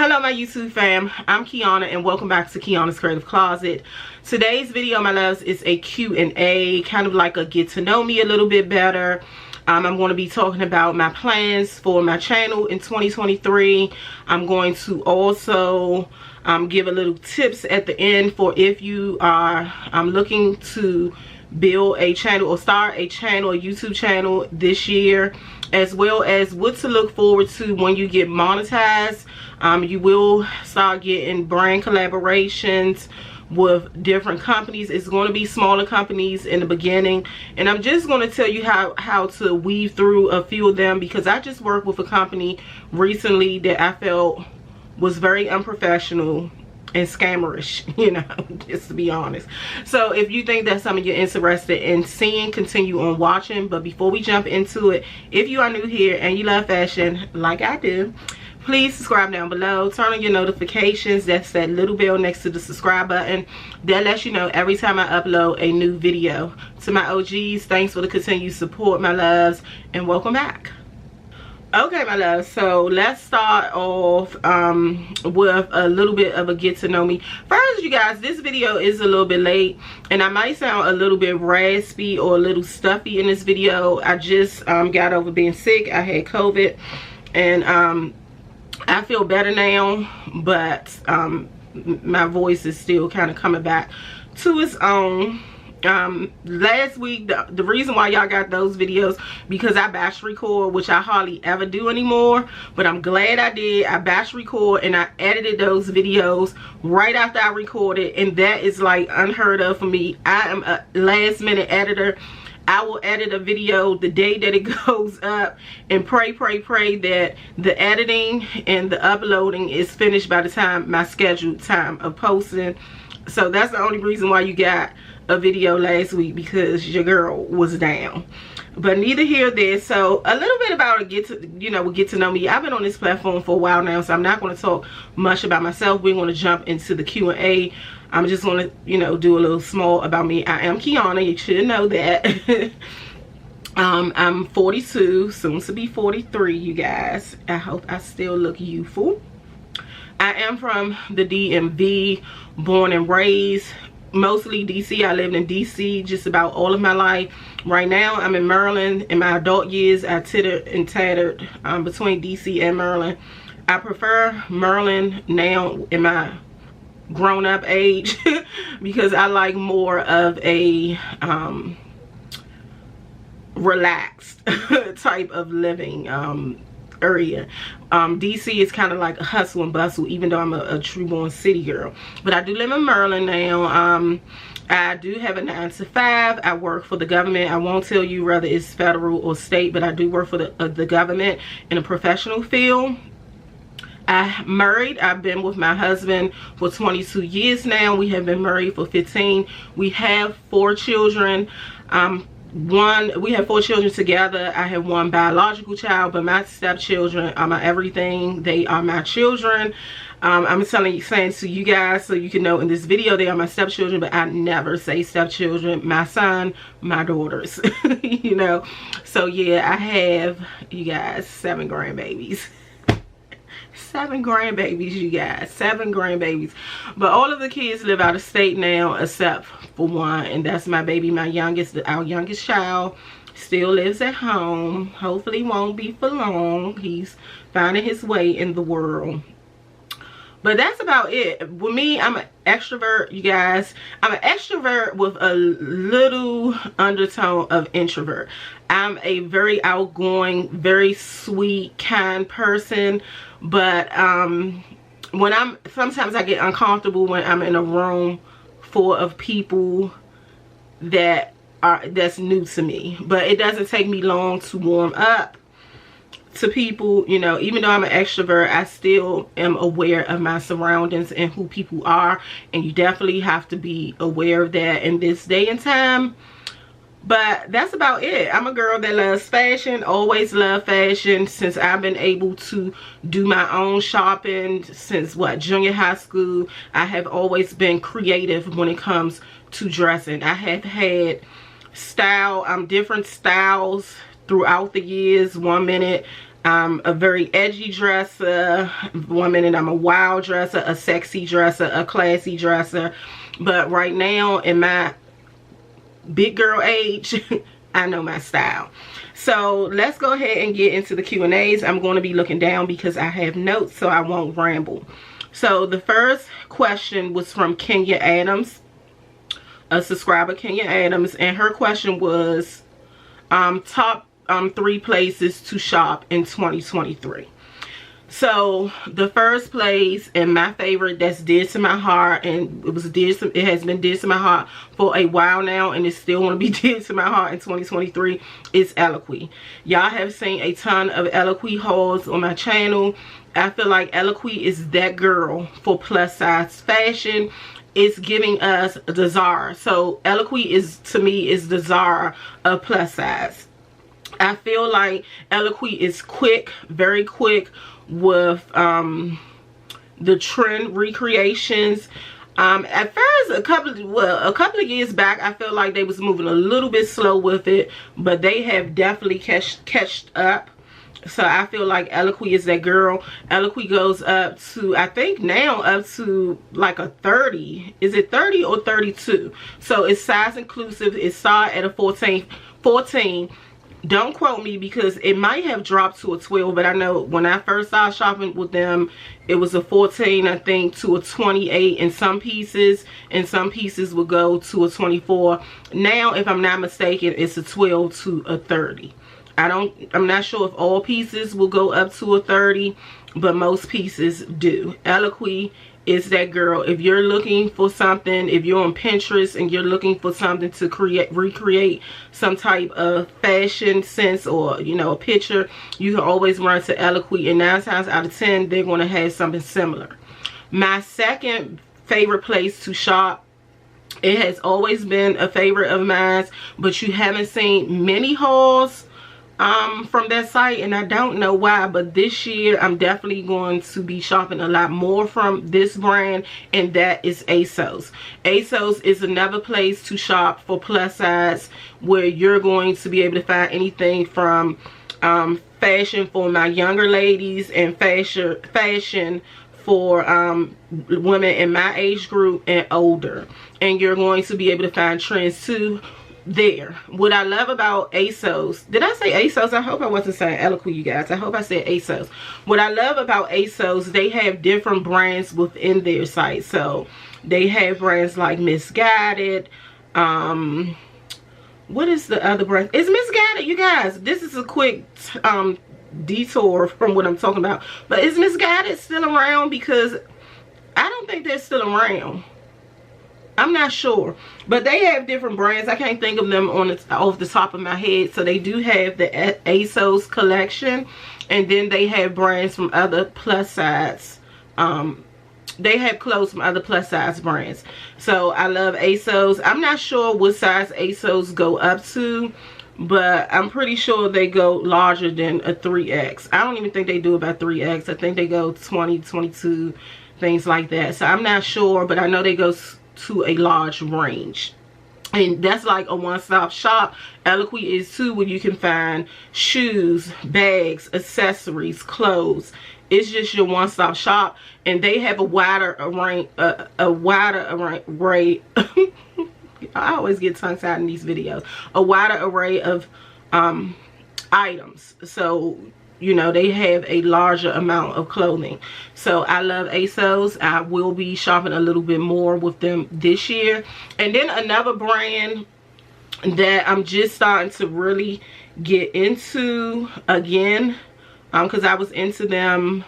Hello my YouTube fam, I'm Kiana and welcome back to Kiana's Creative Closet. Today's video, my loves, is a Q&A, kind of like a get to know me a little bit better. I'm going to be talking about my plans for my channel in 2023. I'm going to also give a little tips at the end for if you are looking to build a channel or start a channel, a YouTube channel this year, as well as what to look forward to when you get monetized. You will start getting brand collaborations with different companies. It's going to be smaller companies in the beginning, and I'm just going to tell you how to weave through a few of them, because I just worked with a company recently that I felt was very unprofessional and scammerish, you know, just to be honest. So if you think that's something you're interested in seeing, continue on watching. But before we jump into it, if you are new here and you love fashion like I do, please subscribe down below, turn on your notifications. That's that little bell next to the subscribe button that lets you know every time I upload a new video. To my OGs, thanks for the continued support, my loves, and welcome back. Okay, my love, so let's start off with a little bit of a get to know me. First, you guys, this video is a little bit late and I might sound a little bit raspy or a little stuffy in this video. I just got over being sick. I had COVID and I feel better now, but my voice is still kind of coming back to its own. Last week, the reason why y'all got those videos, because I batch record, which I hardly ever do anymore, but I'm glad I did. I batch record and I edited those videos right after I recorded, and that is like unheard of for me. I am a last minute editor. I will edit a video the day that it goes up and pray that the editing and the uploading is finished by the time my scheduled time of posting. So that's the only reason why you got a video last week, because your girl was down. But neither here nor there. So a little bit about a get to know me. I've been on this platform for a while now, so I'm not going to talk much about myself. We're going to jump into the Q&A. I'm just going to do a little small about me. I am Kiana, you should know that. I'm 42, soon to be 43, you guys. I hope I still look youthful. I am from the DMV, born and raised. Mostly DC. I lived in DC just about all of my life. Right now I'm in Maryland. In my adult years I tittered and tattered between DC and Maryland. I prefer Maryland now in my grown-up age because I like more of a relaxed type of living area. DC is kind of like a hustle and bustle, even though I'm a true born city girl. But I do live in Maryland now. I do have a 9 to 5. I work for the government. I won't tell you whether it's federal or state, but I do work for the government in a professional field. I'm married. I've been with my husband for 22 years now. We have been married for 15. We have 4 children. We have 4 children together. I have 1 biological child, but my stepchildren are my everything. They are my children. I'm saying to you guys so you can know in this video they are my stepchildren, but I never say stepchildren. My son, my daughters. You know. So yeah, I have, you guys, 7 grandbabies. 7 grandbabies, you guys. 7 grandbabies. But all of the kids live out of state now except for 1, and that's my baby, our youngest child still lives at home. Hopefully won't be for long. He's finding his way in the world. But that's about it. With me, I'm an extrovert, you guys. I'm an extrovert with a little undertone of introvert. I'm a very outgoing, very sweet, kind person. But sometimes I get uncomfortable when I'm in a room full of people that's new to me. But it doesn't take me long to warm up to people, you know. Even though I'm an extrovert, I still am aware of my surroundings and who people are, and you definitely have to be aware of that in this day and time. But that's about it. I'm a girl that loves fashion, always loved fashion since I've been able to do my own shopping since junior high school. I have always been creative when it comes to dressing. I have had different styles throughout the years. One minute I'm a very edgy dresser, one minute I'm a wild dresser, a sexy dresser, a classy dresser. But right now in my big girl age, I know my style. So let's go ahead and get into the Q&As. I'm going to be looking down because I have notes so I won't ramble. So the first question was from Kenya Adams, a subscriber, Kenya Adams, and her question was top 3 places to shop in 2023. So the first place and my favorite that's dear to my heart, and it has been dear to my heart for a while now, and it's still going to be dear to my heart in 2023, is Eloquii. Y'all have seen a ton of Eloquii hauls on my channel. I feel like Eloquii is that girl for plus size fashion. It's giving us the Zara. So Eloquii is, to me, is the Zara of plus size. I feel like Eloquii is quick, very quick with the trend recreations. At first, a couple of years back, I feel like they was moving a little bit slow with it, but they have definitely catched up. So I feel like Eloquii is that girl. Eloquii goes up to, I think now up to like a 30. Is it 30 or 32? So it's size inclusive. It started at a 14. Don't quote me because it might have dropped to a 12, but I know when I first started shopping with them, it was a 14, I think, to a 28 in some pieces, and some pieces would go to a 24. Now, if I'm not mistaken, it's a 12 to a 30. I'm not sure if all pieces will go up to a 30, but most pieces do. Eloquii is that girl. If you're looking for something, if you're on Pinterest and you're looking for something to recreate some type of fashion sense, or you know, a picture, you can always run to Eloquii, and 9 times out of 10 they're going to have something similar. My second favorite place to shop, it has always been a favorite of mine, but you haven't seen many hauls from that site, and I don't know why, but this year I'm definitely going to be shopping a lot more from this brand, and that is ASOS. ASOS is another place to shop for plus size, where you're going to be able to find anything from fashion for my younger ladies and fashion for women in my age group and older, and you're going to be able to find trends too there. What I love about ASOS, did I say ASOS? I hope I wasn't saying Eloquii, you guys. I hope I said ASOS. What I love about ASOS, they have different brands within their site. So they have brands like Missguided. What is the other brand? It's Missguided, you guys. This is a quick detour from what I'm talking about, but is Missguided still around? Because I don't think they're still around. I'm not sure, but they have different brands. I can't think of them off the top of my head. So they do have the ASOS collection, and then they have brands from other plus size. They have clothes from other plus size brands. So I love ASOS. I'm not sure what size ASOS go up to, but I'm pretty sure they go larger than a 3X. I don't even think they do about 3X. I think they go 20, 22, things like that. So I'm not sure, but I know they go to a large range, and that's like a one-stop shop. Eloquii is too, where you can find shoes, bags, accessories, clothes. It's just your one-stop shop, and they have a wider array. I always get tongue-tied in these videos. A wider array of items. So you know, they have a larger amount of clothing. So I love ASOS. I will be shopping a little bit more with them this year. And then another brand that I'm just starting to really get into again, because I was into them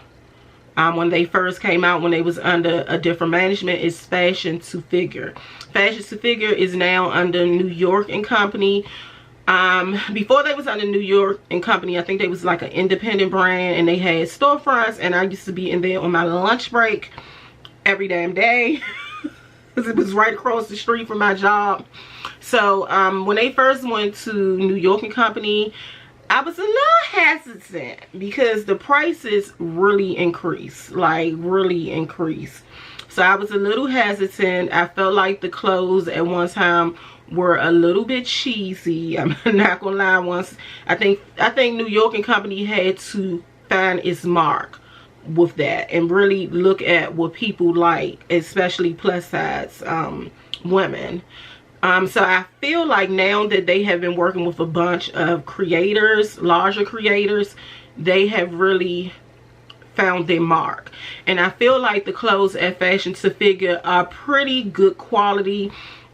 when they first came out, when they was under a different management, is Fashion to Figure. Fashion to Figure is now under New York & Company. Before they was under New York & Company, I think they was like an independent brand, and they had storefronts, and I used to be in there on my lunch break every damn day because it was right across the street from my job. So when they first went to New York & Company, I was a little hesitant because the prices really increased, like really increased. So I was a little hesitant. I felt like the clothes at one time were a little bit cheesy. I'm not gonna lie. Once I think New York & Company had to find its mark with that and really look at what people like, especially plus size women. So I feel like now that they have been working with a bunch of creators, larger creators, they have really found their mark. And I feel like the clothes at Fashion to Figure are pretty good quality.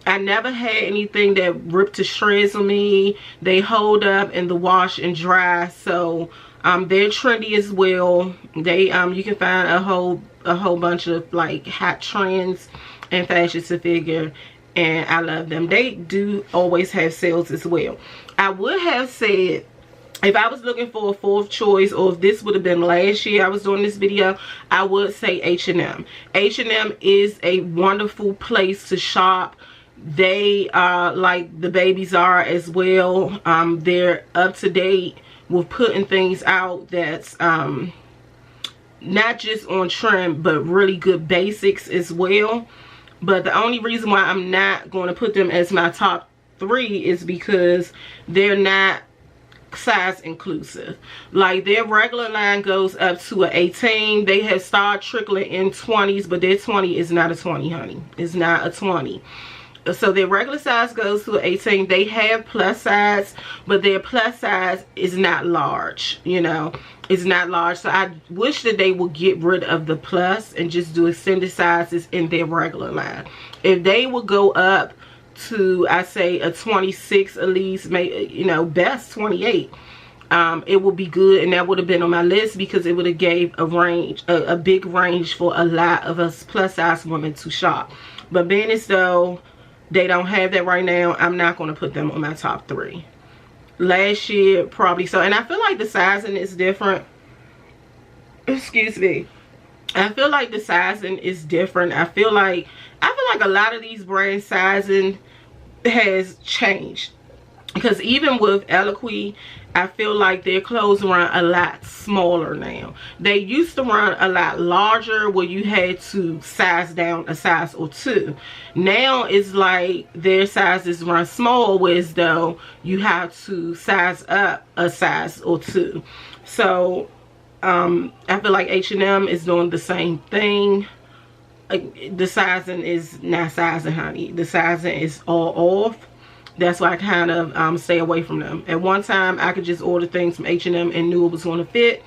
I never had anything that ripped to shreds on me. They hold up in the wash and dry. So they're trendy as well. They you can find a whole bunch of like hot trends in Fashion to Figure, and I love them. They do always have sales as well. I would have said, if I was looking for a fourth choice, or if this would have been last year I was doing this video, I would say H&M. H&M is a wonderful place to shop. They are like the babies are as well. They're up to date with putting things out that's not just on trend, but really good basics as well. But the only reason why I'm not going to put them as my top 3 is because they're not size inclusive. Like their regular line goes up to an 18. They have started trickling in 20s, but their 20 is not a 20, honey. It's not a 20. So their regular size goes to an 18. They have plus size, but their plus size is not large, you know. It's not large. So I wish that they would get rid of the plus and just do extended sizes in their regular line. If they would go up to, I say, a 26 at least, maybe, you know, best 28, it would be good, and that would have been on my list because it would have gave a range, a big range for a lot of us plus size women to shop. But being as though they don't have that right now, I'm not going to put them on my top 3. Last year probably so, and I feel like the sizing is different. Excuse me. I feel like the sizing is different. I feel like a lot of these brand sizing has changed, because even with Eloquii, I feel like their clothes run a lot smaller now. They used to run a lot larger where you had to size down a size or 2. Now it's like their sizes run small, whereas though you have to size up a size or 2. So I feel like H&M is doing the same thing. The sizing is not sizing, honey. The sizing is all off. That's why I kind of stay away from them. At one time, I could just order things from H&M and knew it was going to fit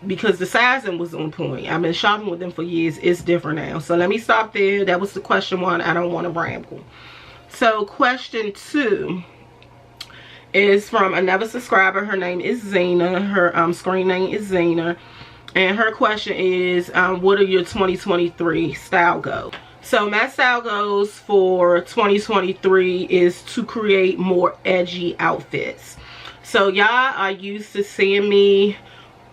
because the sizing was on point. I've been shopping with them for years. It's different now. So let me stop there. That was the question 1. I don't want to ramble. So question 2 is from another subscriber. Her name is Zena. Her screen name is Zena. And her question is, what are your 2023 style goals? So my style goals for 2023 is to create more edgy outfits. So y'all are used to seeing me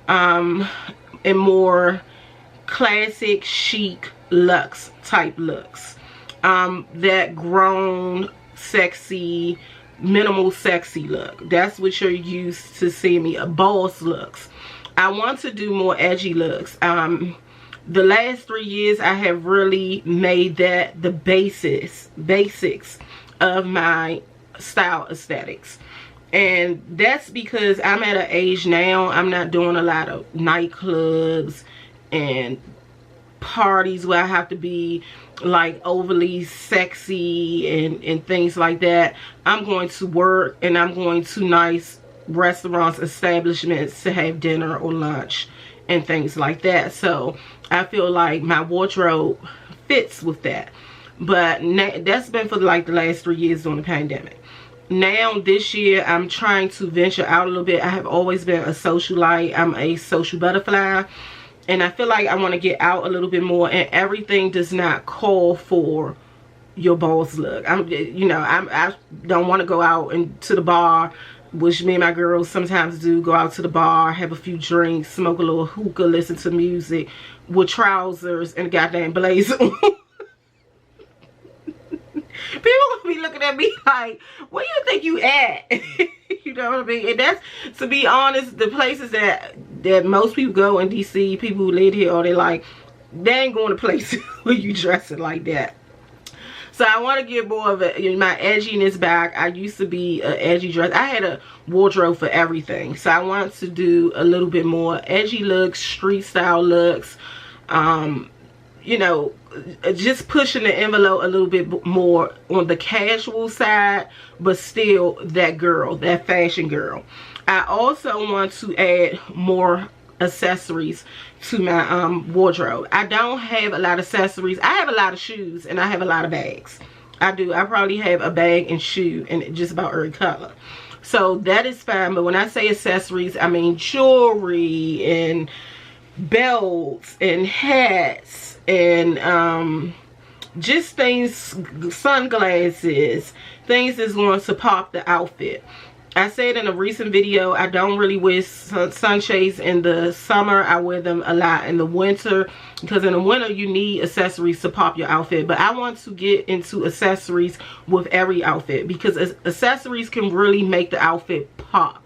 in more classic chic luxe type looks. That grown, sexy, minimal sexy look. That's what you're used to seeing me, boss looks. I want to do more edgy looks. The last 3 years I have really made that the basics of my style aesthetics, and that's because I'm at an age now, I'm not doing a lot of nightclubs and parties where I have to be like overly sexy and things like that. I'm going to work and I'm going to nice restaurants, establishments to have dinner or lunch and things like that. So I feel like my wardrobe fits with that. But that's been for like the last 3 years during the pandemic. Now this year I'm trying to venture out a little bit. I have always been a socialite. I'm a social butterfly, and I feel like I want to get out a little bit more, and everything does not call for your boss look. I don't want to go out and to the bar, which me and my girls sometimes do, go out to the bar, have a few drinks, smoke a little hookah, listen to music with trousers and a goddamn blazer on. People gonna be looking at me like, where you think you at? You know what I mean? And that's, to be honest, the places that most people go in DC, people who live here, or they like, they ain't going to places where you dressing like that. So I want to get more of my edginess back. I used to be an edgy dress. I had a wardrobe for everything. So I want to do a little bit more edgy looks, street style looks. You know, just pushing the envelope a little bit more on the casual side, but still that girl, that fashion girl. I also want to add more accessories to my wardrobe. I don't have a lot of accessories. I have a lot of shoes and I have a lot of bags. I do. I probably have a bag and shoe in just about every color. So that is fine. But when I say accessories, I mean jewelry and belts and hats and just things, sunglasses, things that's going to pop the outfit. I said in a recent video, I don't really wear sunshades in the summer. I wear them a lot in the winter, because in the winter you need accessories to pop your outfit. But I want to get into accessories with every outfit, because accessories can really make the outfit pop.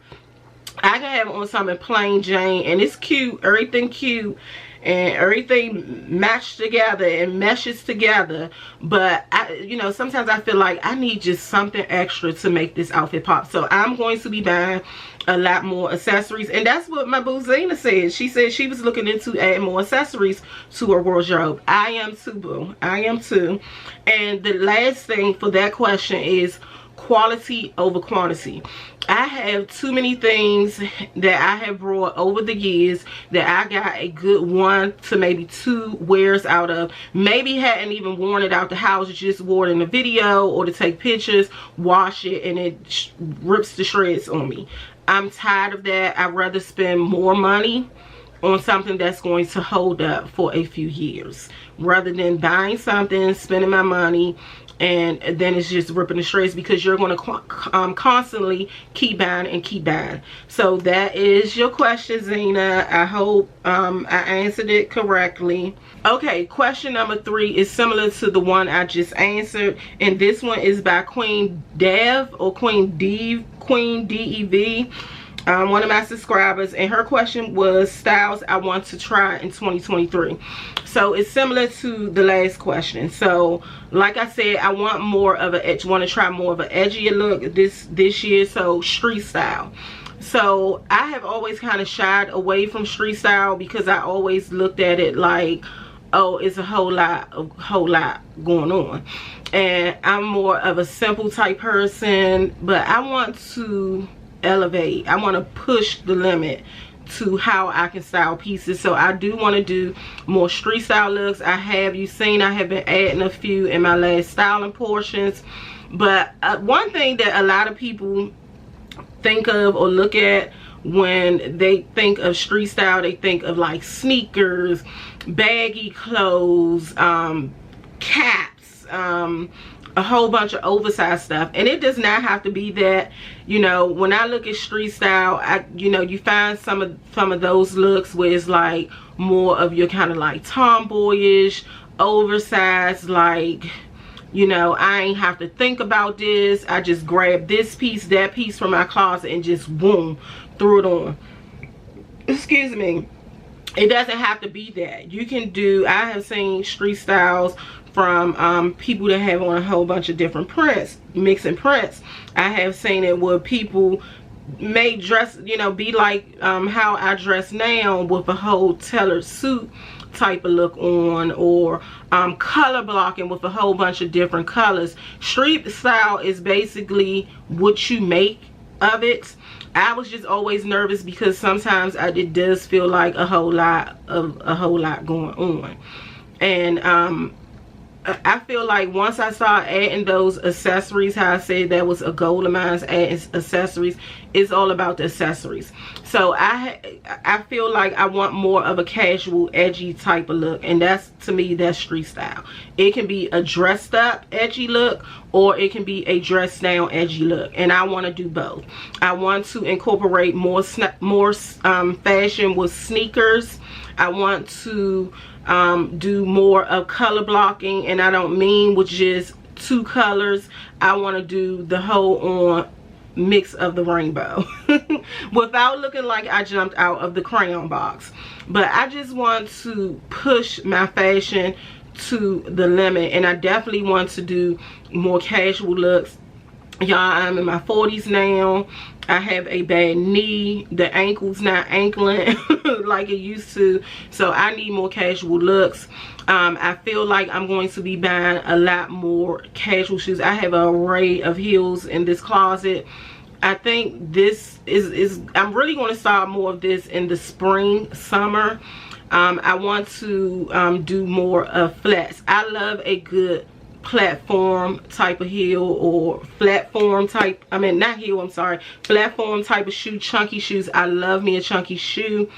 I can have on something plain Jane and it's cute, everything cute, and everything matched together and meshes together, but you know, sometimes I feel like I need just something extra to make this outfit pop. So I'm going to be buying a lot more accessories, and that's what my boo Zena said. She said she was looking into adding more accessories to her wardrobe. I am too, boo. I am too. And the last thing for that question is quality over quantity. I have too many things that I have brought over the years that I got a good 1 to maybe 2 wears out of. Maybe hadn't even worn it out the house, just wore it in a video or to take pictures, wash it, and it rips to shreds on me. I'm tired of that. I'd rather spend more money on something that's going to hold up for a few years, rather than buying something, spending my money, and then it's just ripping the shreds, because you're going to constantly keep buying and keep buying. So that is your question, Zena. I hope I answered it correctly. Okay, question number 3 is similar to the one I just answered, and this one is by Queen Dev, or Queen Dev, Queen DEV. One of my subscribers, and her question was styles I want to try in 2023. So it's similar to the last question. So like I said, I want more of a edge, want to try more of an edgier look this year, so street style. So I have always kind of shied away from street style, because I always looked at it like, oh, it's a whole lot going on, and I'm more of a simple type person, but I want to elevate. I want to push the limit to how I can style pieces. So I do want to do more street style looks. I have been adding a few in my last styling portions. But one thing that a lot of people think of or look at when they think of street style, they think of like sneakers, baggy clothes, caps, a whole bunch of oversized stuff, and it does not have to be that. You know, when I look at street style, you know, you find some of those looks where it's like more of your kind of like tomboyish, oversized, like, you know, I ain't have to think about this. I just grab this piece, that piece from my closet, and just boom, threw it on. Excuse me. It doesn't have to be that. You can do, I have seen street styles from people that have on a whole bunch of different prints, mixing prints. I have seen it where people may dress, you know, be like how I dress now, with a whole tailored suit type of look on, or color blocking with a whole bunch of different colors. Street style is basically what you make of it. I was just always nervous, because sometimes it does feel like a whole lot going on, and I feel like once I start adding those accessories, how I said that was a goal of mine, adding accessories, it's all about the accessories. So I feel like I want more of a casual, edgy type of look, and that's, to me, that's street style. It can be a dressed up edgy look, or it can be a dressed down edgy look, and I want to do both. I want to incorporate more fashion with sneakers. I want to do more of color blocking, and I don't mean with just 2 colors. I want to do the whole on mix of the rainbow without looking like I jumped out of the crayon box. But I just want to push my fashion to the limit, and I definitely want to do more casual looks. Y'all, I'm in my 40s now. I have a bad knee. The ankle's not ankling like it used to, so I need more casual looks. I feel like I'm going to be buying a lot more casual shoes. I have an array of heels in this closet. I think this is I'm really going to start more of this in the spring, summer. I want to do more of flats. I love a good platform type of heel, or platform type, I mean not heel, I'm sorry, platform type of shoe, chunky shoes. I love me a chunky shoe.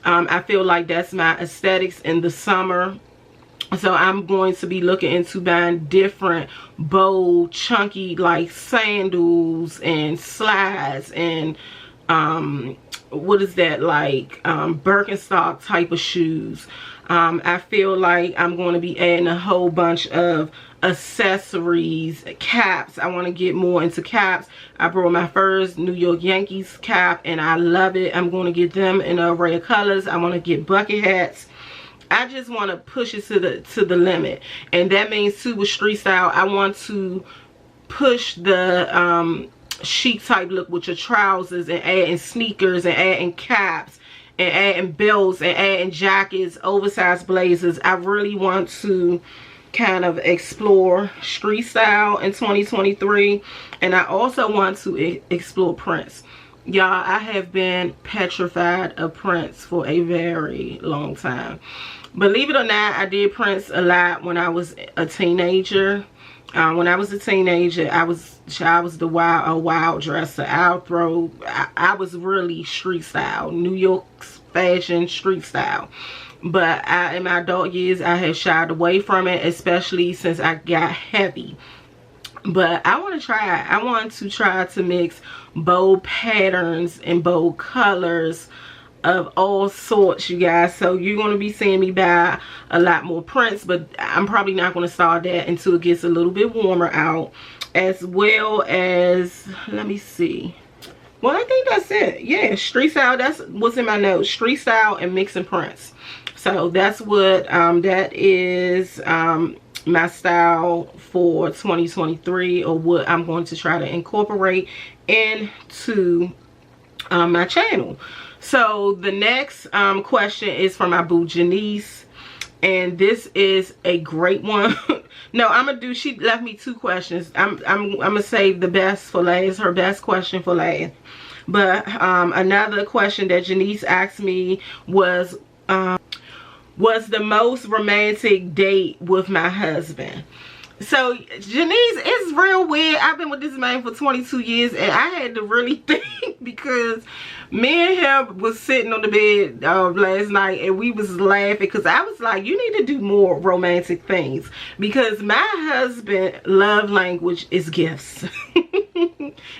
I feel like that's my aesthetics in the summer. So I'm going to be looking into buying different bold, chunky, like sandals and slides and what is that, like Birkenstock type of shoes. I feel like I'm going to be adding a whole bunch of accessories, caps. I want to get more into caps. I brought my first New York Yankees cap and I love it. I'm going to get them in an array of colors. I want to get bucket hats. I just want to push it to the limit, and that means too with street style, I want to push the chic type look with your trousers, and adding sneakers, and adding caps, and adding belts, and adding jackets, oversized blazers. I really want to kind of explore street style in 2023, and I also want to explore prints. Y'all, I have been petrified of prints for a very long time. Believe it or not, I did prints a lot when I was a teenager. When I was a teenager, I was the wild dresser. I was really street style, New York fashion, street style. But in my adult years, I have shied away from it, especially since I got heavy. But I want to try. I want to try to mix bold patterns and bold colors of all sorts, you guys. So you're going to be seeing me buy a lot more prints, but I'm probably not going to start that until it gets a little bit warmer out. As well as, let me see. Well, I think that's it. Yeah, street style. That's what's in my notes. Street style and mixing prints. So that's what that is my style for 2023, or what I'm going to try to incorporate into my channel. So the next question is from my boo Janice, and this is a great one. No, I'm gonna do, she left me two questions. I'm gonna save the best for last, her best question for last. But another question that Janice asked me was the most romantic date with my husband. So Janice, it's real weird. I've been with this man for 22 years, and I had to really think, because me and him was sitting on the bed last night, and we was laughing, because I was like, you need to do more romantic things, because my husband love language is gifts.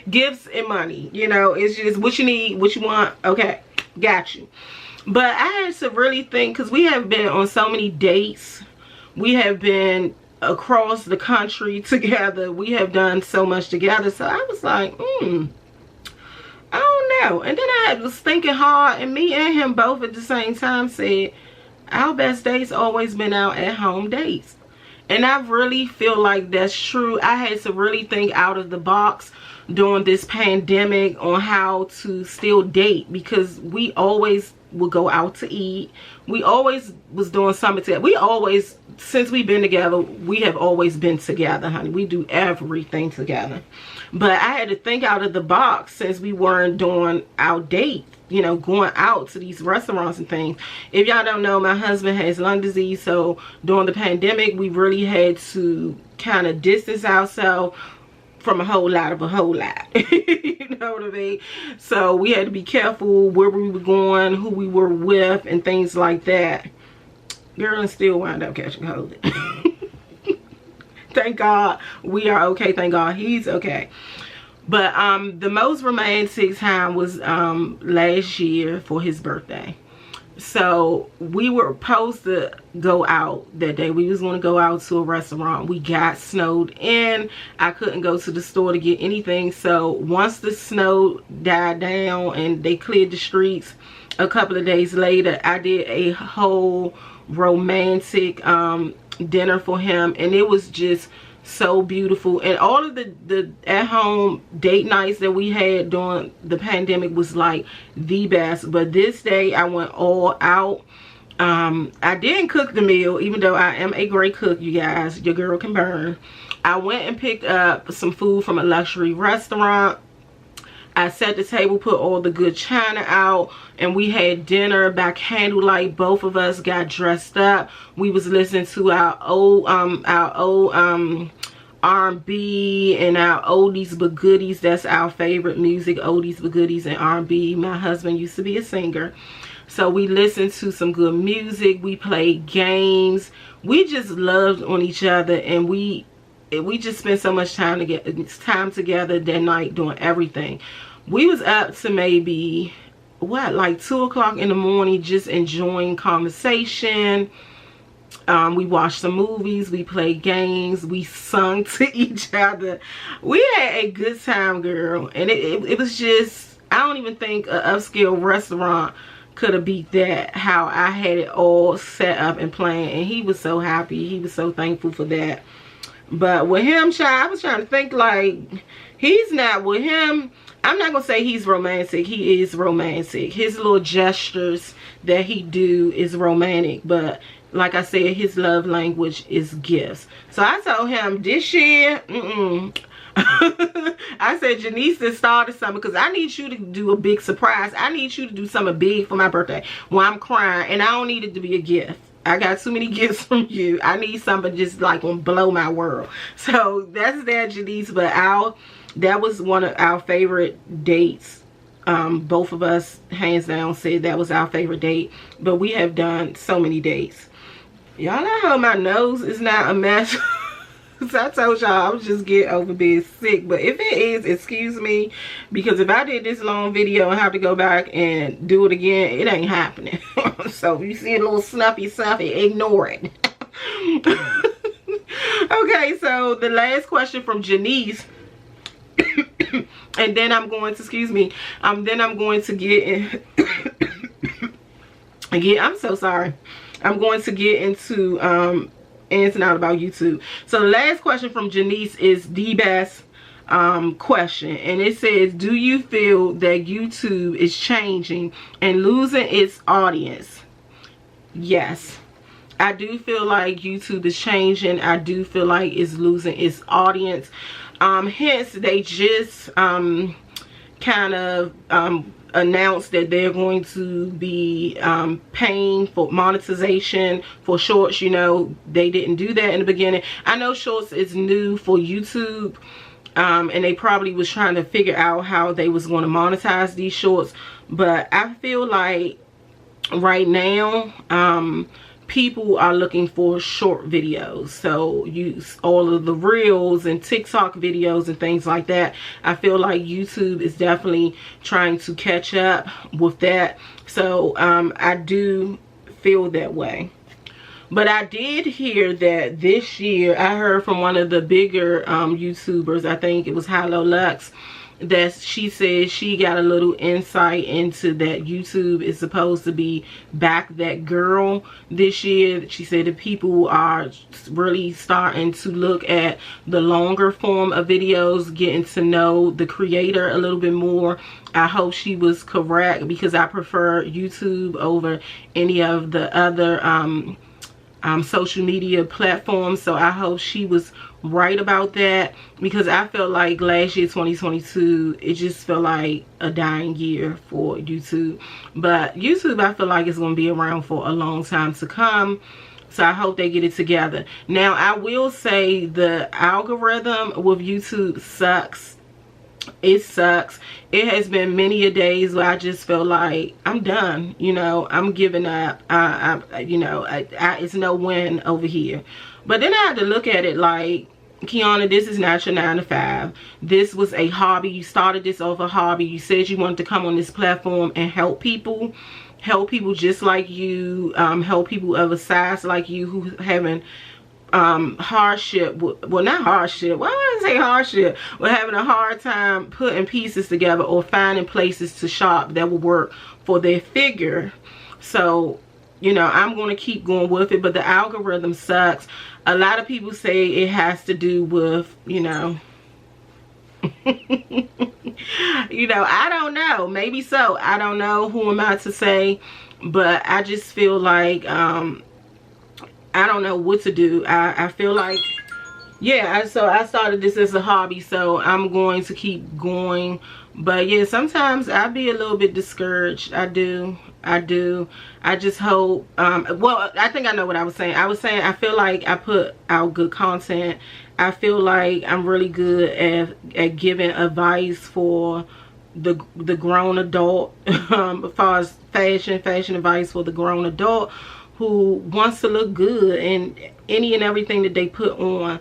Gifts and money, you know. It's just what you need, what you want. Okay, got you. But I had to really think, because we have been on so many dates. We have been across the country together. We have done so much together. So I was like, I don't know. And then I was thinking hard, and me and him both at the same time said, our best dates always been out at home dates. And I really feel like that's true. I had to really think out of the box during this pandemic on how to still date, because we always would go out to eat. We always was doing something together. We always, since we've been together, we have always been together, honey. We do everything together. But I had to think out of the box, since we weren't doing our date, you know, going out to these restaurants and things. If y'all don't know, my husband has lung disease, so during the pandemic, we really had to kind of distance ourselves from a whole lot. You know what I mean? So we had to be careful where we were going, who we were with, and things like that. Girl, and still wound up catching COVID. Thank God we are okay. Thank God he's okay. But the most romantic time was last year for his birthday. So we were supposed to go out that day. We was going to go out to a restaurant. We got snowed in. I couldn't go to the store to get anything. So once the snow died down and they cleared the streets, a couple of days later, I did a whole romantic dinner for him, and it was just so beautiful. And all of the at-home date nights that we had during the pandemic was like the best. But this day I went all out. I didn't cook the meal, even though I am a great cook, you guys. Your girl can burn. I went and picked up some food from a luxury restaurant. I set the table, put all the good china out, and we had dinner by candlelight. Both of us got dressed up. We was listening to our old R&B and our oldies but goodies. That's our favorite music, oldies but goodies and R&B. My husband used to be a singer, so we listened to some good music. We played games. We just loved on each other, and we just spent so much time together that night doing everything. We was up to maybe what, like 2 o'clock in the morning, just enjoying conversation. We watched some movies, we played games, we sung to each other. We had a good time, girl. And it was just, I don't even think an upscale restaurant could have beat that, how I had it all set up and planned. And he was so happy, he was so thankful for that. But with him, child, I was trying to think, like, he's not, with him, I'm not going to say he's romantic. He is romantic. His little gestures that he do is romantic. But like I said, his love language is gifts. So I told him this year, I said, Janice has started something, because I need you to do a big surprise. I need you to do something big for my birthday while I'm crying. And I don't need it to be a gift. I got too many gifts from you. I need something just like gonna blow my world. So that's that, Janice. But that was one of our favorite dates. Both of us, hands down, said that was our favorite date. But we have done so many dates. Y'all know how my nose is not a mess. So I told y'all I was just getting over being sick. But if it is, excuse me, because if I did this long video and have to go back and do it again, it ain't happening. So if you see a little snuffy, ignore it. Okay, so the last question from Janice. And then I'm going to, excuse me, then I'm going to get in. Again, I'm so sorry. I'm going to get into ins and out about YouTube. So the last question from Janice is the best question, and it says, do you feel that YouTube is changing and losing its audience? Yes, I do feel like YouTube is changing. I do feel like it's losing its audience. Hence they just kind of announced that they're going to be paying for monetization for shorts. You know, they didn't do that in the beginning. I know shorts is new for YouTube, and they probably was trying to figure out how they was going to monetize these shorts. But I feel like right now people are looking for short videos. So use all of the reels and TikTok videos and things like that. I feel like YouTube is definitely trying to catch up with that. So I do feel that way. But I did hear that this year, I heard from one of the bigger YouTubers, I think it was Hello Lux, that she said she got a little insight into that YouTube is supposed to be back that girl this year. She said that people are really starting to look at the longer form of videos, getting to know the creator a little bit more. I hope she was correct, because I prefer YouTube over any of the other social media platforms. So I hope she was right about that, because I felt like last year, 2022, it just felt like a dying year for YouTube. But YouTube, I feel like it's going to be around for a long time to come. So I hope they get it together. Now, I will say the algorithm with YouTube sucks. It sucks. It has been many a days where I just feel like I'm done, you know, I'm giving up. It's no win over here. But then I had to look at it like, Kiana, this is not your 9 to 5. This was a hobby. You started this off a hobby. You said you wanted to come on this platform and help people just like you, help people of a size like you who having hardship, well, not hardship, why would I say hardship, we're having a hard time putting pieces together or finding places to shop that will work for their figure. So you know, I'm going to keep going with it. But the algorithm sucks. A lot of people say it has to do with, you know, you know, I don't know. Maybe so. I don't know. Who am I to say? But I just feel like, I don't know what to do. I feel like, yeah, so I started this as a hobby, so I'm going to keep going. But yeah, sometimes I be a little bit discouraged. I do. I just hope, well, I think I know what I was saying. I was saying I feel like I put out good content. I feel like I'm really good at giving advice for the grown adult, as far as fashion advice for the grown adult who wants to look good in any and everything that they put on.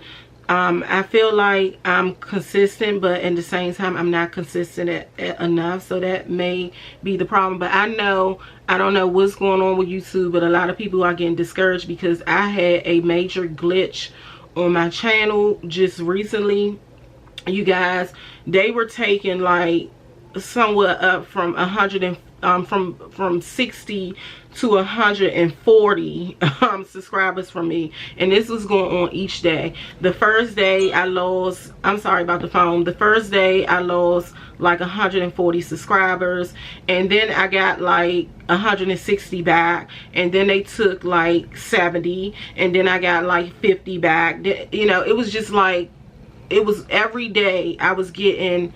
I feel like I'm consistent, but at the same time I'm not consistent enough, so that may be the problem. But I don't know what's going on with YouTube, but a lot of people are getting discouraged because I had a major glitch on my channel just recently. You guys, they were taking like somewhere up from 100 from 60 to 140 subscribers from me, and this was going on each day. The first day I lost, I'm sorry about the phone, the first day I lost like 140 subscribers, and then I got like 160 back, and then they took like 70, and then I got like 50 back. You know, it was just like, it was every day I was getting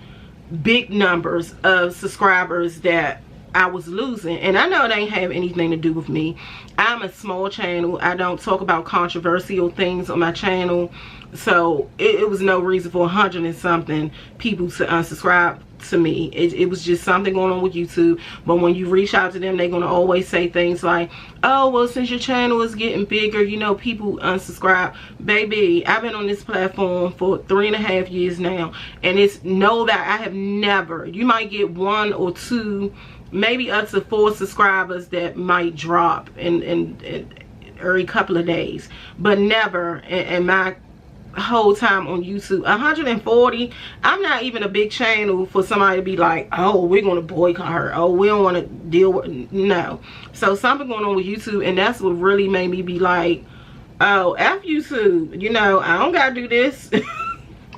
big numbers of subscribers that I was losing. And I know it ain't have anything to do with me. I'm a small channel. I don't talk about controversial things on my channel, so it was no reason for 100 and something people to unsubscribe to me. It was just something going on with YouTube. But when you reach out to them, they're gonna always say things like, oh, well, since your channel is getting bigger, you know, people unsubscribe. Baby, I've been on this platform for 3.5 years now, and it's no that I have never, you might get 1 or 2, maybe up to 4 subscribers that might drop in every couple of days, but never in my whole time on YouTube. 140, I'm not even a big channel for somebody to be like, oh, we're gonna boycott her, oh, we don't want to deal with, no. So something going on with YouTube, and that's what really made me be like, oh, F YouTube, you know, I don't gotta do this.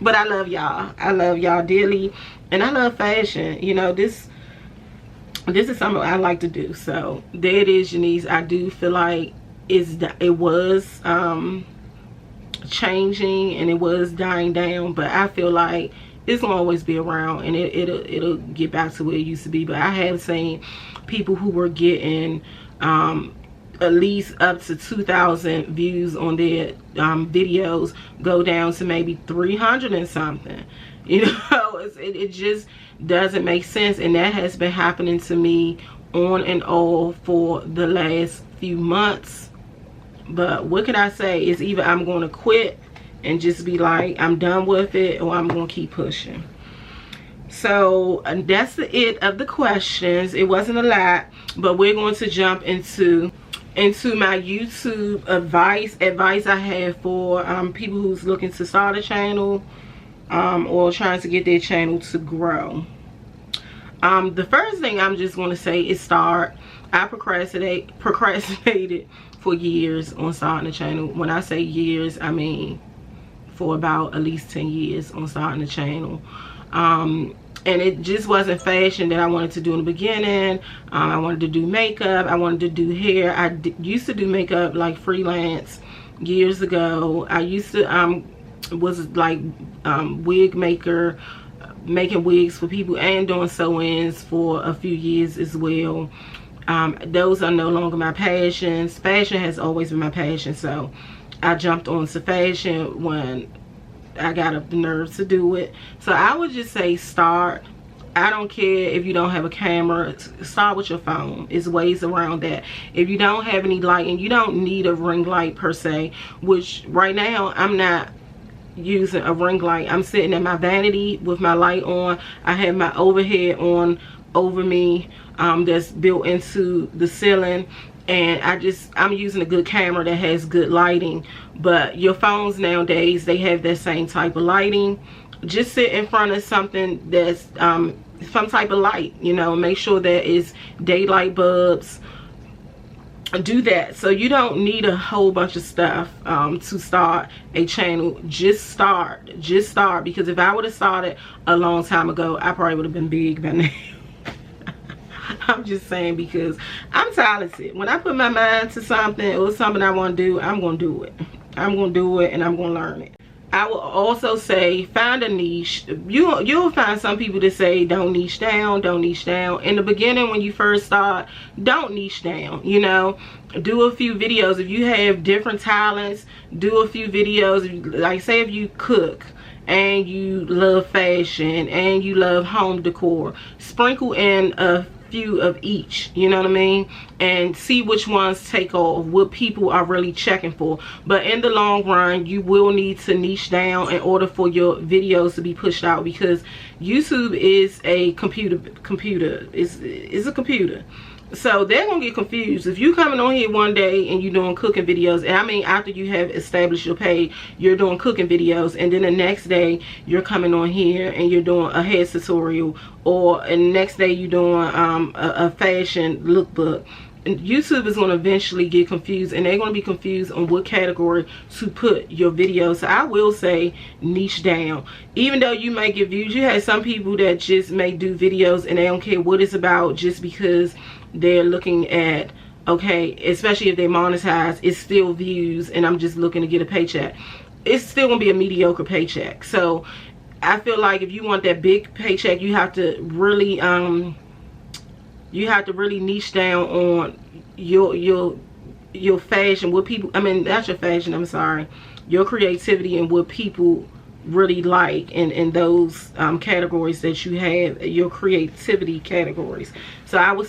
But I love y'all dearly, and I love fashion. You know, this is something I like to do. So there it is, Janice. I do feel like it was changing and it was dying down, but I feel like it's gonna always be around, and it'll get back to where it used to be. But I have seen people who were getting at least up to 2,000 views on their videos go down to maybe 300 and something. You know, it just doesn't make sense, and that has been happening to me on and off for the last few months. But what can I say? It's either I'm going to quit and just be like, I'm done with it, or I'm going to keep pushing. So that's it of the questions. It wasn't a lot, but we're going to jump into my YouTube advice I have for people who's looking to start a channel or trying to get their channel to grow. The first thing I'm just going to say is start. I procrastinated for years on starting a channel. When I say years, I mean for about at least 10 years on starting a channel. And it just wasn't fashion that I wanted to do in the beginning. I wanted to do makeup. I wanted to do hair. I used to do makeup like freelance years ago. I used to was like wig maker, making wigs for people and doing sew-ins for a few years as well. Those are no longer my passions. Fashion has always been my passion, so I jumped onto fashion when I got up the nerves to do it. So I would just say start. I don't care if you don't have a camera, start with your phone. There's ways around that. If you don't have any lighting, you don't need a ring light per se, which right now I'm not using a ring light. I'm sitting at my vanity with my light on. I have my overhead on over me that's built into the ceiling, and I'm using a good camera that has good lighting. But your phones nowadays, they have that same type of lighting. Just sit in front of something that's some type of light, you know. Make sure that it's daylight bulbs, do that. So you don't need a whole bunch of stuff to start a channel. Just start, because if I would have started a long time ago, I probably would have been big by now. I'm just saying, because I'm talented. When I put my mind to something or something I want to do, I'm going to do it. I'm going to do it, and I'm going to learn it. I will also say, find a niche. You'll find some people that say don't niche down, don't niche down. In the beginning, when you first start, don't niche down. You know, do a few videos. If you have different talents, do a few videos. Like, say if you cook and you love fashion and you love home decor, sprinkle in a few of each, you know what I mean, and see which ones take off, what people are really checking for. But in the long run, you will need to niche down in order for your videos to be pushed out, because YouTube is a computer. It's a computer. So they're gonna get confused if you coming on here one day and you're doing cooking videos, and I mean after you have established your page, you're doing cooking videos, and then the next day you're coming on here and you're doing a hair tutorial, or and the next day you're doing a fashion lookbook. And YouTube is going to eventually get confused, and they're going to be confused on what category to put your videos. So I will say niche down. Even though you might get views, you have some people that just may do videos and they don't care what it's about, just because they're looking at, okay, especially if they monetize, it's still views and I'm just looking to get a paycheck. It's still going to be a mediocre paycheck. So I feel like if you want that big paycheck, you have to really niche down on your fashion, what people, I mean, not your fashion, I'm sorry, your creativity and what people really like in those categories that you have, your creativity categories. So I will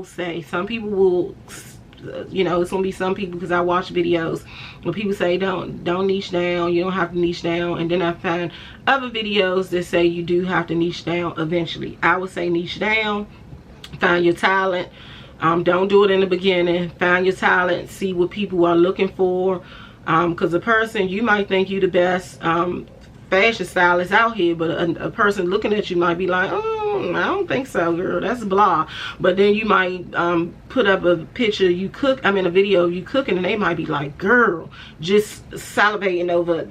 say some people will, you know, it's gonna be some people, because I watch videos where people say don't niche down, you don't have to niche down, and then I find other videos that say you do have to niche down eventually. I would say niche down, find your talent. Don't do it in the beginning. Find your talent, see what people are looking for, because a person, you might think you the best fashion stylist out here, but a person looking at you might be like, oh, I don't think so, girl, that's blah. But then you might put up a picture you cook, I mean a video of you cooking, and they might be like, girl, just salivating over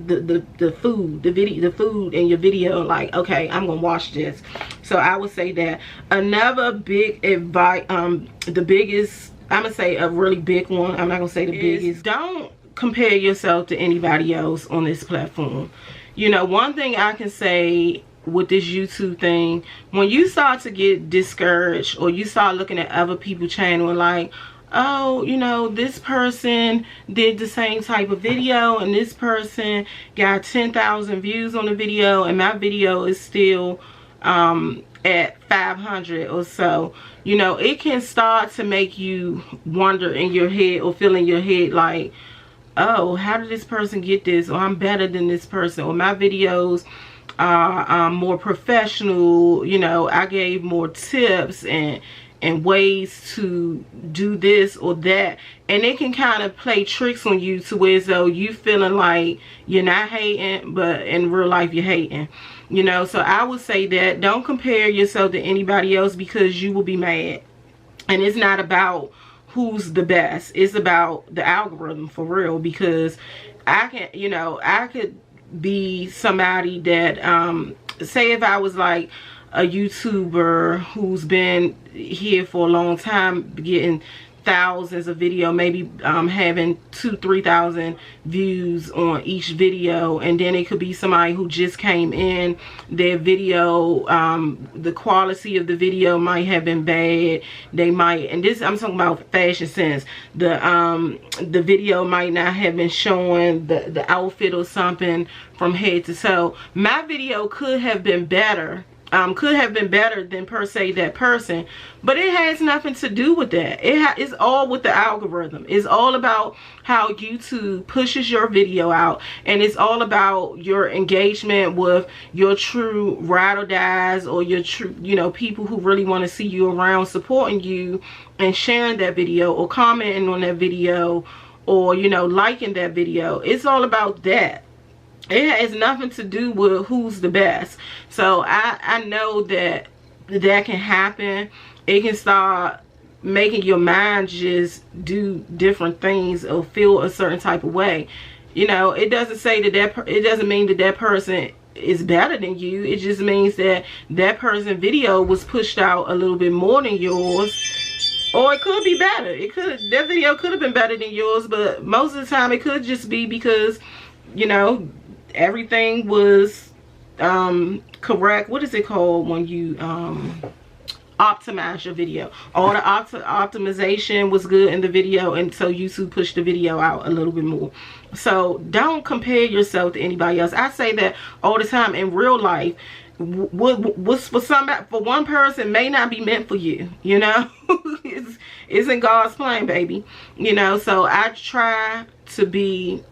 the food, the food in your video, like, okay, I'm gonna watch this. So I would say that. Another big advice, the biggest, I'm gonna say a really big one, I'm not gonna say the biggest, don't compare yourself to anybody else on this platform. You know, one thing I can say with this YouTube thing, when you start to get discouraged, or you start looking at other people's channel and like, oh, you know, this person did the same type of video and this person got 10,000 views on the video, and my video is still at 500 or so, you know, it can start to make you wonder in your head, or feel in your head like, oh, how did this person get this, or I'm better than this person, or my videos are more professional, you know, I gave more tips and ways to do this or that, and it can kind of play tricks on you to where as though you feeling like you're not hating, but in real life you're hating, you know. So I would say that don't compare yourself to anybody else, because you will be mad. And it's not about who's the best, it's about the algorithm, for real. Because I can, you know, I could be somebody that say if I was like a YouTuber who's been here for a long time, getting thousands of video, maybe having 2,000-3,000 views on each video, and then it could be somebody who just came in, their video, the quality of the video might have been bad, they might, and this I'm talking about fashion sense, the video might not have been showing the outfit or something from head to toe. My video could have been better, than per se that person, but it has nothing to do with that. It's all with the algorithm. It's all about how YouTube pushes your video out, and it's all about your engagement with your true ride or dies, or your true, you know, people who really want to see you around, supporting you and sharing that video, or commenting on that video, or, you know, liking that video. It's all about that. It has nothing to do with who's the best. So I know that can happen. It can start making your mind just do different things or feel a certain type of way. You know, it doesn't say that it doesn't mean that that person is better than you. It just means that that person's video was pushed out a little bit more than yours, or it could be better. That video could have been better than yours, but most of the time it could just be because, you know, everything was correct. What is it called when you optimize your video? All the optimization was good in the video, and so YouTube pushed the video out a little bit more. So don't compare yourself to anybody else. I say that all the time. In real life, what's for one person may not be meant for you, you know. It's in God's plan, baby, you know. So I try to be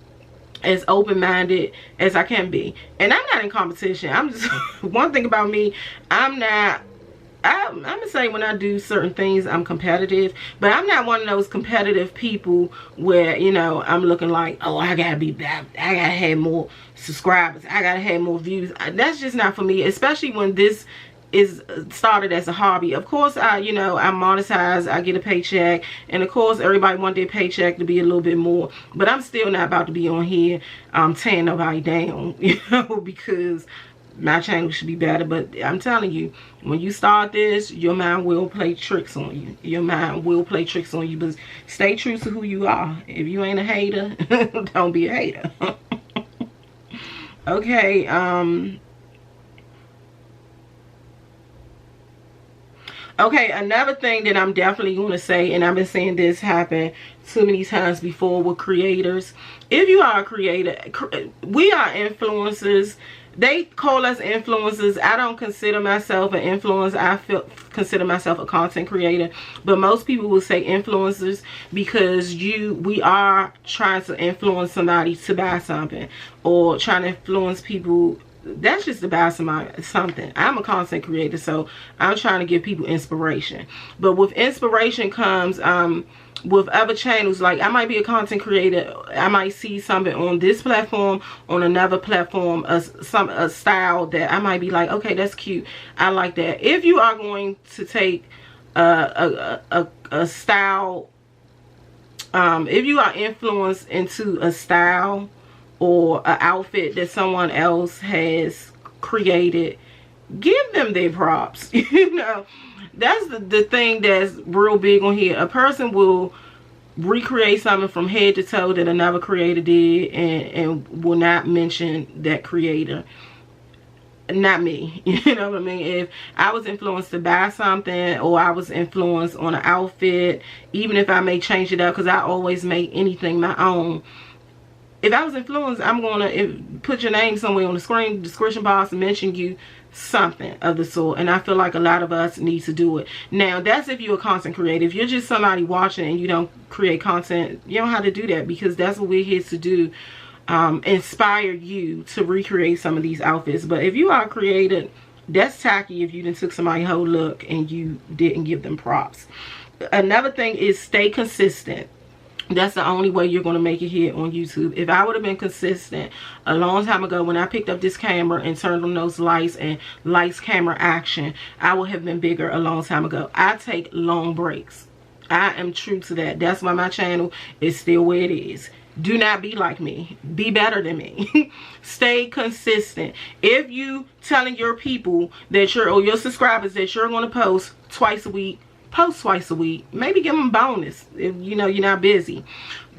as open-minded as I can be, and I'm not in competition. I'm just one thing about me, I'm gonna say when I do certain things I'm competitive, but I'm not one of those competitive people where, you know, I'm looking like, oh, I gotta be bad, I gotta have more subscribers, I gotta have more views. That's just not for me, especially when this is started as a hobby. Of course, you know, I monetize, I get a paycheck, and of course everybody want their paycheck to be a little bit more, but I'm still not about to be on here tearing nobody down, you know, because my channel should be better. But I'm telling you, when you start this, your mind will play tricks on you. Your mind will play tricks on you. But stay true to who you are. If you ain't a hater, don't be a hater. Okay, okay, another thing that I'm definitely going to say, and I've been saying this happen too many times before with creators. If you are a creator, we are influencers. They call us influencers. I don't consider myself an influencer. I consider myself a content creator. But most people will say influencers because we are trying to influence somebody to buy something, or trying to influence people. That's just to buy something. I'm a content creator, so I'm trying to give people inspiration. But with inspiration comes with other channels. Like, I might be a content creator, I might see something on this platform, on another platform, a style that I might be like, okay, that's cute, I like that. If you are going to take a style, if you are influenced into a style or an outfit that someone else has created, give them their props. You know, that's the thing that's real big on here. A person will recreate something from head to toe that another creator did, and will not mention that creator. Not me. You know what I mean? If I was influenced to buy something, or I was influenced on an outfit, even if I may change it up, because I always make anything my own. If I was influenced, I'm going to put your name somewhere on the screen, description box, and mention you, something of the sort. And I feel like a lot of us need to do it. Now, that's if you're a content creator. If you're just somebody watching and you don't create content, you don't have to do that, because that's what we're here to do. Inspire you to recreate some of these outfits. But if you are a creator, that's tacky if you done took somebody's whole look and you didn't give them props. Another thing is stay consistent. That's the only way you're going to make it here on YouTube. If I would have been consistent a long time ago when I picked up this camera and turned on those lights and lights, camera, action, I would have been bigger a long time ago. I take long breaks. I am true to that. That's why my channel is still where it is. Do not be like me. Be better than me. Stay consistent. If you telling your people that or your subscribers that you're going to post twice a week, post twice a week. Maybe give them a bonus if you know you're not busy.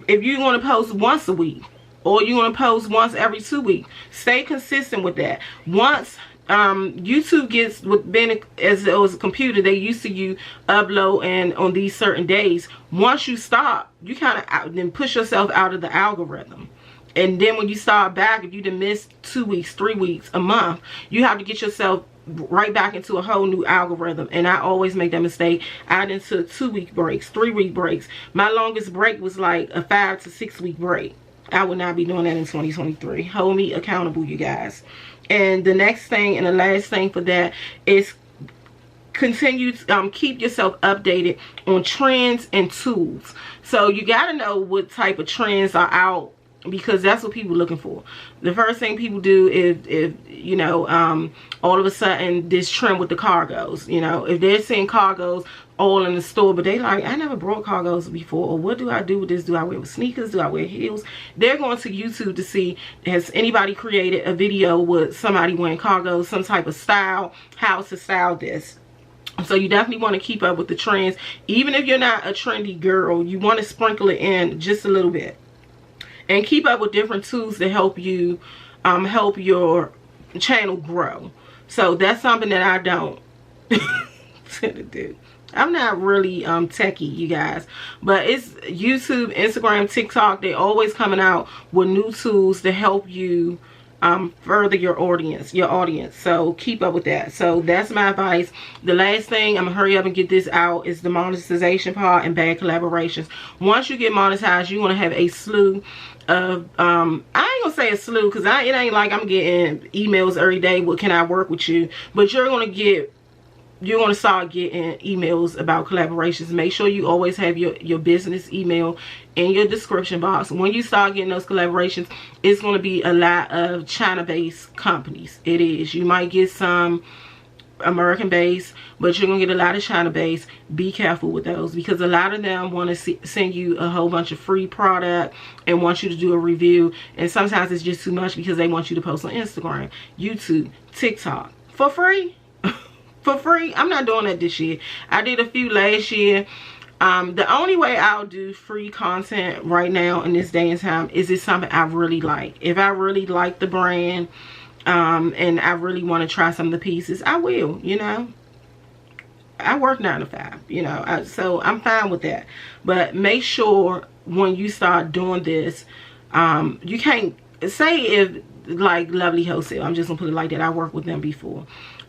If you want to post once a week, or you want to post once every 2 weeks, stay consistent with that. Once YouTube gets, with being as it was a computer, they used to you upload and on these certain days. Once you stop, you kind of then push yourself out of the algorithm. And then when you start back, if you done missed 2 weeks, 3 weeks, a month, you have to get yourself right back into a whole new algorithm. And I always make that mistake. I done took 2 week breaks, 3 week breaks. My longest break was like a 5 to 6 week break. I would not be doing that in 2023. Hold me accountable, you guys. And the next thing and the last thing for that is continue to keep yourself updated on trends and tools. So you got to know what type of trends are out because that's what people are looking for. The first thing people do if you know, all of a sudden this trend with the cargos, you know, if they're seeing cargos all in the store, but they like, I never brought cargos before, or what do I do with this? Do I wear with sneakers? Do I wear heels? They're going to YouTube to see, has anybody created a video with somebody wearing cargos, some type of style, how to style this. So you definitely want to keep up with the trends. Even if you're not a trendy girl, you want to sprinkle it in just a little bit. And keep up with different tools to help you, help your channel grow. So that's something that I don't do. I'm not really techie, you guys. But it's YouTube, Instagram, TikTok. They're always coming out with new tools to help you further your audience. So keep up with that. So that's my advice. The last thing, I'm gonna hurry up and get this out, is the monetization part and bad collaborations. Once you get monetized, you want to have a slew of I ain't gonna say a slew, because it ain't like I'm getting emails every day, what can I work with you, but you're gonna start getting emails about collaborations. Make sure you always have your business email in your description box. When you start getting those collaborations, it's going to be a lot of China-based companies. It is. You might get some American-based, but you're going to get a lot of China-based. Be careful with those, because a lot of them want to send you a whole bunch of free product and want you to do a review, and sometimes it's just too much because they want you to post on Instagram, YouTube, TikTok for free. For free. I'm not doing that this year. I did a few last year. The only way I'll do free content right now in this day and time is it's something I really like. If I really like the brand, and I really want to try some of the pieces, I will, you know. I work 9 to 5, you know, so I'm fine with that. But make sure when you start doing this, you can't say, if like Lovely Wholesale, I'm just gonna put it like that, I worked with them before.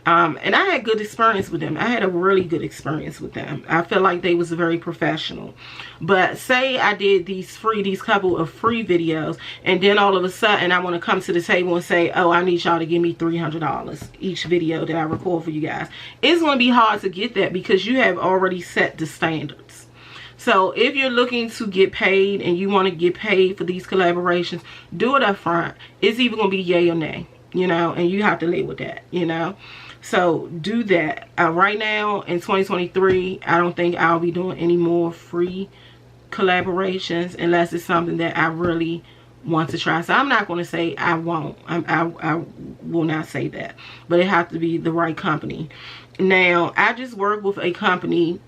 And I had good experience with them. I had a really good experience with them. I feel like they was very professional. But say I did these couple of free videos, and then all of a sudden I want to come to the table and say, oh, I need y'all to give me $300 each video that I record for you guys. It's going to be hard to get that because you have already set the standards. So if you're looking to get paid and you want to get paid for these collaborations, do it up front. It's either going to be yay or nay, you know, and you have to live with that, you know. So do that. Right now in 2023, I don't think I'll be doing any more free collaborations unless it's something that I really want to try. So I'm not going to say I won't. I will not say that. But it has to be the right company. Now, I just work with a company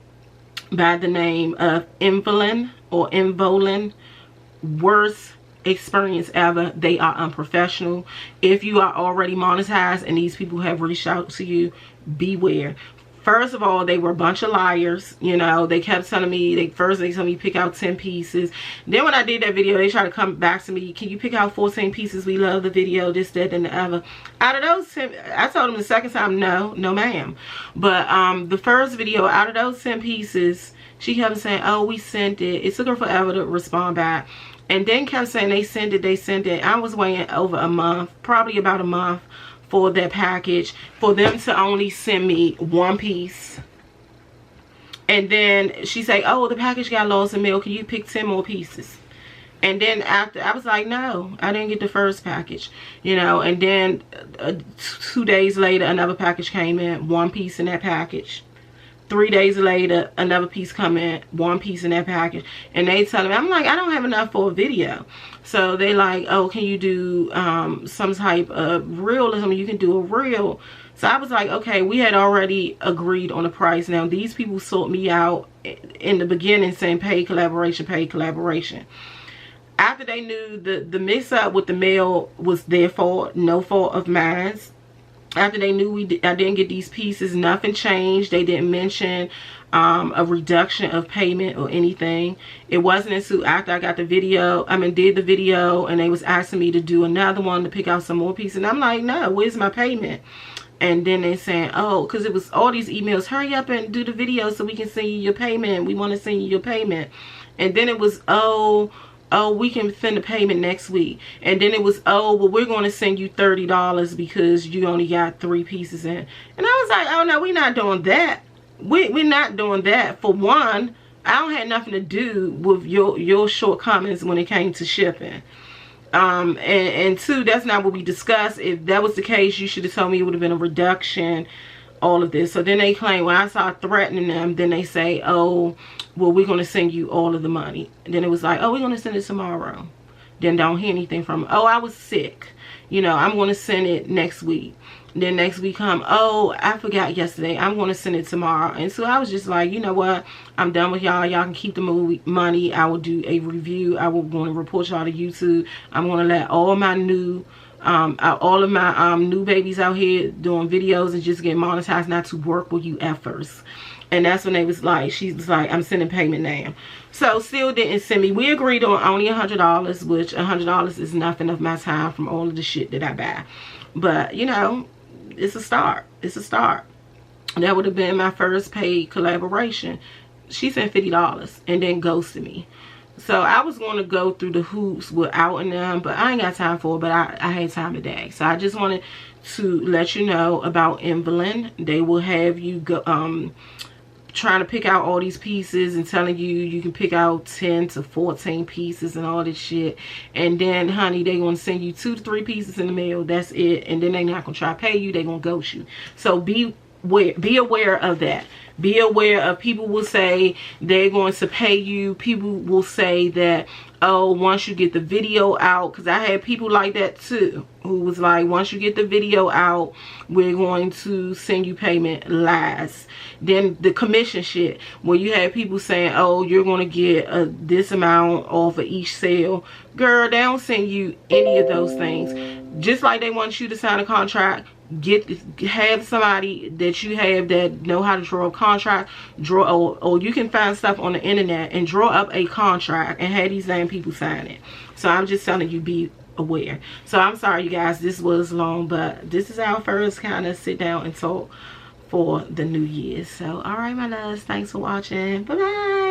by the name of Involin or Involin. Worst experience ever. They are unprofessional. If you are already monetized and these people have reached out to you, beware. First of all, they were a bunch of liars. You know, they kept telling me, first they told me pick out 10 pieces. Then when I did that video, they tried to come back to me, can you pick out 14 pieces? We love the video, this, that, and the other. Out of those 10, I told them the second time, no ma'am. But the first video, out of those 10 pieces, she kept saying, oh, we sent it. It took her forever to respond back. And then kept saying they sent it. I was waiting over a month, probably about a month, for that package, for them to only send me 1 piece. And then she said, oh, the package got lost in mail. Can you pick 10 more pieces? And then after, I was like, no, I didn't get the first package, you know. And then 2 days later, another package came in, 1 piece in that package. 3 days later, another piece come in, 1 piece in that package. And they telling me, I'm like, I don't have enough for a video. So they like, oh, can you do some type of reel or something? You can do a reel. So I was like, okay, we had already agreed on the price. Now, these people sought me out in the beginning saying paid collaboration, paid collaboration. After they knew the mix-up with the mail was their fault, no fault of mine. After they knew I didn't get these pieces, nothing changed. They didn't mention a reduction of payment or anything. It wasn't until after I got the video, did the video, and they was asking me to do another one to pick out some more pieces. And I'm like, no, where's my payment? And then they saying, oh, because it was all these emails, hurry up and do the video so we can send you your payment. We want to send you your payment. And then it was, oh, we can send the payment next week. And then it was, oh, well, we're going to send you $30 because you only got 3 pieces in. And I was like, oh, no, we're not doing that. We're not doing that. For one, I don't have nothing to do with your shortcomings when it came to shipping. And two, that's not what we discussed. If that was the case, you should have told me it would have been a reduction, all of this. So then they claim, when I started threatening them, then they say, oh, well, we're going to send you all of the money. And then it was like, oh, we're going to send it tomorrow. Then don't hear anything from them. Oh, I was sick. You know, I'm going to send it next week. Then next week come, oh, I forgot yesterday, I'm going to send it tomorrow. And so I was just like, you know what, I'm done with y'all. Y'all can keep the money. I will do a review. I will going to report y'all to YouTube. I'm going to let all my new new babies out here doing videos and just getting monetized not to work with you effers. And that's when they was like, she was like, I'm sending payment now. So still didn't send me. We agreed on only $100, which $100 is nothing of my time from all of the shit that I buy. But you know, it's a start. It's a start. That would have been my first paid collaboration. She sent $50 and then ghosted me. So I was going to go through the hoops with outing them, but I ain't got time for it. But I had time today. So I just wanted to let you know about Evelyn. They will have you go trying to pick out all these pieces and telling you you can pick out 10 to 14 pieces and all this shit. And then, honey, they're going to send you 2 to 3 pieces in the mail. That's it. And then they're not going to try to pay you. They're going to ghost you. So be aware of that. Be aware of, people will say they're going to pay you. People will say that, oh, once you get the video out, because I had people like that too, who was like, once you get the video out, we're going to send you payment. Lies. Then the commission shit, where you had people saying, oh, you're going to get this amount off of each sale. Girl, they don't send you any of those things. Just like they want you to sign a contract, have somebody that you have that know how to draw a contract, or you can find stuff on the internet and draw up a contract and have these damn people sign it. So I'm just telling you, be aware. So I'm sorry, you guys, this was long, but this is our first kind of sit down and talk for the new year. So all right, my loves, thanks for watching. Bye bye.